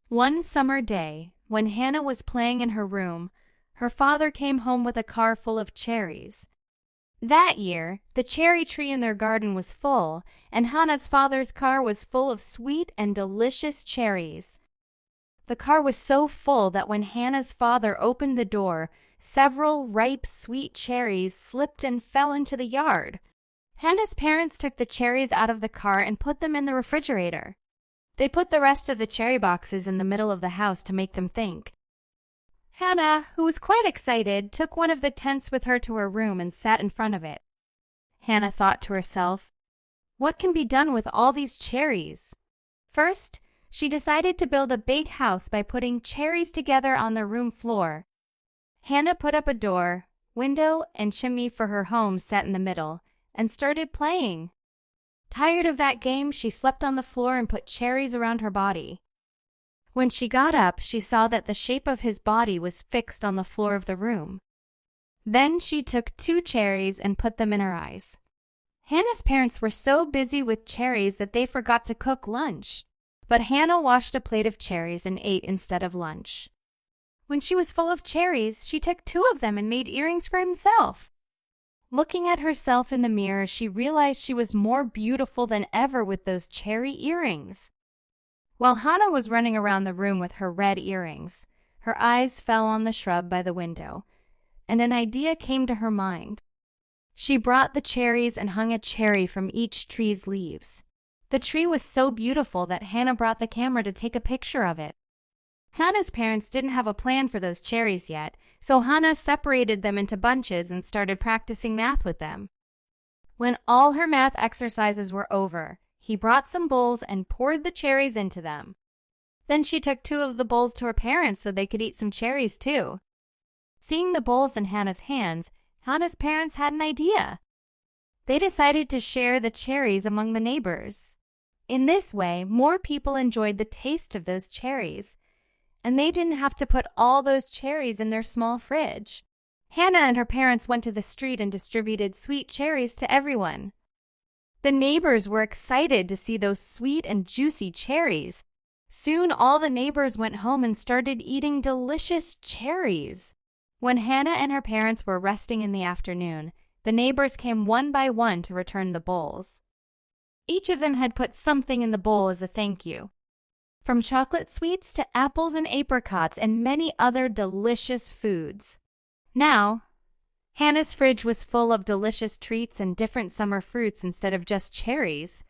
One summer day, when Hannah was playing in her room, her father came home with a car full of cherries. That year, the cherry tree in their garden was full, and Hannah's father's car was full of sweet and delicious cherries. The car was so full that when Hannah's father opened the door, several ripe, sweet cherries slipped and fell into the yard. Hannah's parents took the cherries out of the car and put them in the refrigerator. They put the rest of the cherry boxes in the middle of the house to make them think. Hannah, who was quite excited, took one of the tents with her to her room and sat in front of it. Hannah thought to herself, "What can be done with all these cherries?" First, she decided to build a big house by putting cherries together on the room floor. Hannah put up a door, window, and chimney for her home set in the middle, and started playing. Tired of that game, she slept on the floor and put cherries around her body. When she got up, she saw that the shape of his body was fixed on the floor of the room. Then she took 2 cherries and put them in her eyes. Hannah's parents were so busy with cherries that they forgot to cook lunch. But Hannah washed a plate of cherries and ate instead of lunch. When she was full of cherries, she took 2 of them and made earrings for himself. Looking at herself in the mirror, she realized she was more beautiful than ever with those cherry earrings. While Hannah was running around the room with her red earrings, her eyes fell on the shrub by the window, and an idea came to her mind. She brought the cherries and hung a cherry from each tree's leaves. The tree was so beautiful that Hannah brought the camera to take a picture of it. Hannah's parents didn't have a plan for those cherries yet, so Hannah separated them into bunches and started practicing math with them. When all her math exercises were over, he brought some bowls and poured the cherries into them. Then she took 2 of the bowls to her parents so they could eat some cherries too. Seeing the bowls in Hannah's hands, Hannah's parents had an idea. They decided to share the cherries among the neighbors. In this way, more people enjoyed the taste of those cherries, and they didn't have to put all those cherries in their small fridge. Hannah and her parents went to the street and distributed sweet cherries to everyone. The neighbors were excited to see those sweet and juicy cherries. Soon all the neighbors went home and started eating delicious cherries. When Hannah and her parents were resting in the afternoon, the neighbors came one by one to return the bowls. Each of them had put something in the bowl as a thank you. From chocolate sweets to apples and apricots and many other delicious foods. Now, Hannah's fridge was full of delicious treats and different summer fruits instead of just cherries.